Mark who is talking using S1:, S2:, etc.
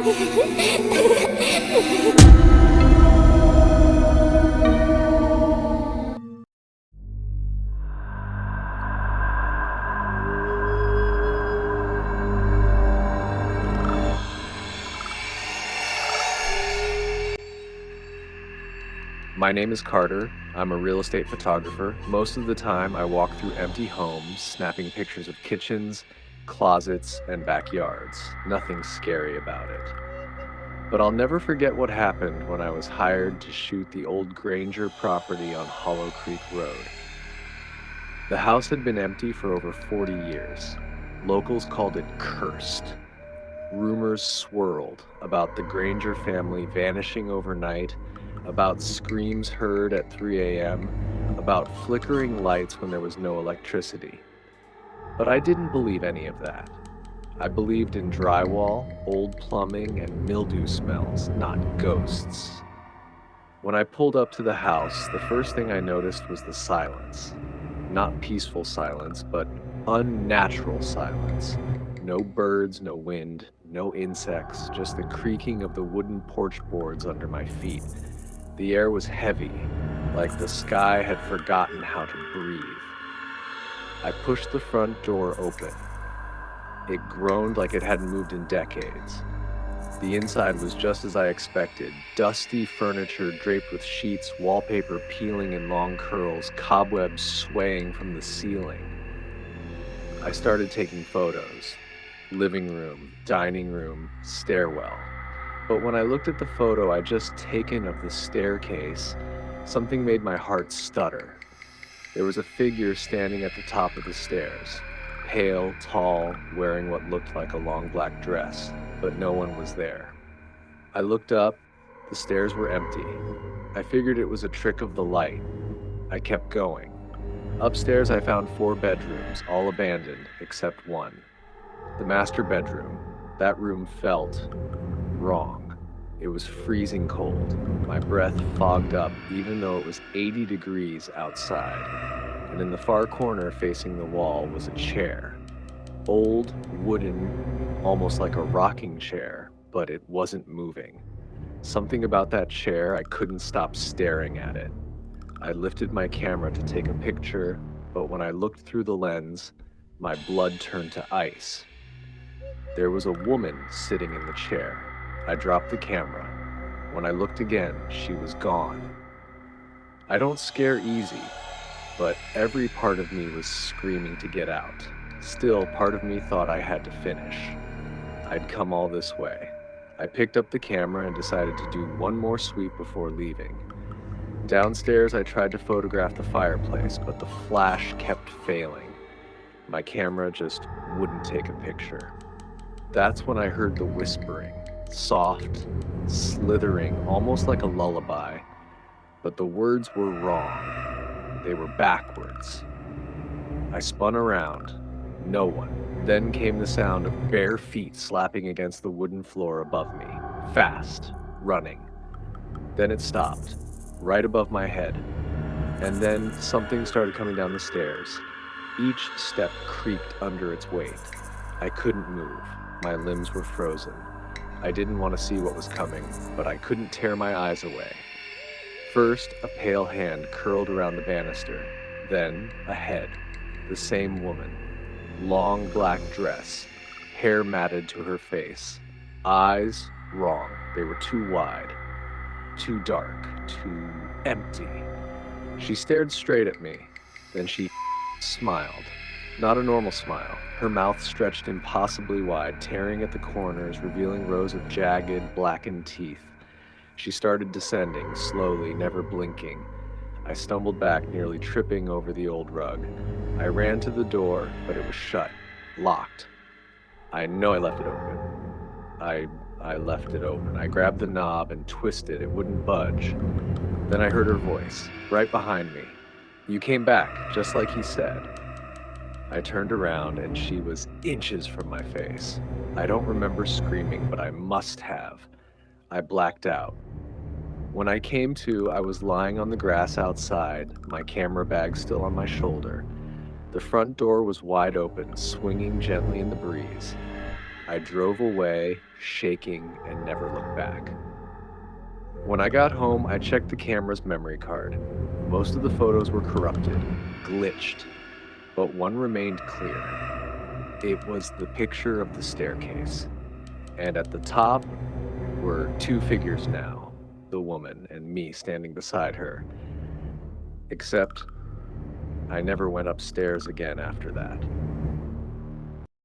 S1: My name is Carter. I'm a real estate photographer. Most of the time, I walk through empty homes, snapping pictures of kitchens, closets, and backyards. Nothing scary about it. But I'll never forget what happened when I was hired to shoot the old Granger property on Hollow Creek Road. The house had been empty for over 40 years. Locals called it cursed. Rumors swirled about the Granger family vanishing overnight, about screams heard at 3 a.m., about flickering lights when there was no electricity. But I didn't believe any of that. I believed in drywall, old plumbing, and mildew smells, not ghosts. When I pulled up to the house, the first thing I noticed was the silence. Not peaceful silence, but unnatural silence. No birds, no wind, no insects, just the creaking of the wooden porch boards under my feet. The air was heavy, like the sky had forgotten how to breathe. I pushed the front door open. It groaned like it hadn't moved in decades. The inside was just as I expected. Dusty furniture draped with sheets, wallpaper peeling in long curls, cobwebs swaying from the ceiling. I started taking photos. Living room, dining room, stairwell. But when I looked at the photo I'd just taken of the staircase, something made my heart stutter. There was a figure standing at the top of the stairs, pale, tall, wearing what looked like a long black dress, but no one was there. I looked up. The stairs were empty. I figured it was a trick of the light. I kept going. Upstairs, I found 4 bedrooms, all abandoned except one. The master bedroom. That room felt wrong. It was freezing cold. My breath fogged up even though it was 80 degrees outside. And in the far corner facing the wall was a chair. Old, wooden, almost like a rocking chair, but it wasn't moving. Something about that chair, I couldn't stop staring at it. I lifted my camera to take a picture, but when I looked through the lens, my blood turned to ice. There was a woman sitting in the chair. I dropped the camera. When I looked again, she was gone. I don't scare easy, but every part of me was screaming to get out. Still, part of me thought I had to finish. I'd come all this way. I picked up the camera and decided to do one more sweep before leaving. Downstairs, I tried to photograph the fireplace, but the flash kept failing. My camera just wouldn't take a picture. That's when I heard the whispering, soft, slithering, almost like a lullaby. But the words were wrong. They were backwards. I spun around. No one. Then came the sound of bare feet slapping against the wooden floor above me. Fast. Running. Then it stopped. Right above my head. And then something started coming down the stairs. Each step creaked under its weight. I couldn't move. My limbs were frozen. I didn't want to see what was coming, but I couldn't tear my eyes away. First, a pale hand curled around the banister. Then, a head. The same woman. Long black dress. Hair matted to her face. Eyes, wrong. They were too wide. Too dark. Too empty. She stared straight at me. Then she smiled. Not a normal smile. Her mouth stretched impossibly wide, tearing at the corners, revealing rows of jagged, blackened teeth. She started descending, slowly, never blinking. I stumbled back, nearly tripping over the old rug. I ran to the door, but it was shut, locked. I know I left it open. I left it open. I grabbed the knob and twisted. It wouldn't budge. Then I heard her voice, right behind me. "You came back, just like he said." I turned around and she was inches from my face. I don't remember screaming, but I must have. I blacked out. When I came to, I was lying on the grass outside, my camera bag still on my shoulder. The front door was wide open, swinging gently in the breeze. I drove away, shaking, and never looked back. When I got home, I checked the camera's memory card. Most of the photos were corrupted, glitched, but one remained clear. It was the picture of the staircase, and at the top were two figures now, the woman and me standing beside her. Except I never went upstairs again after that.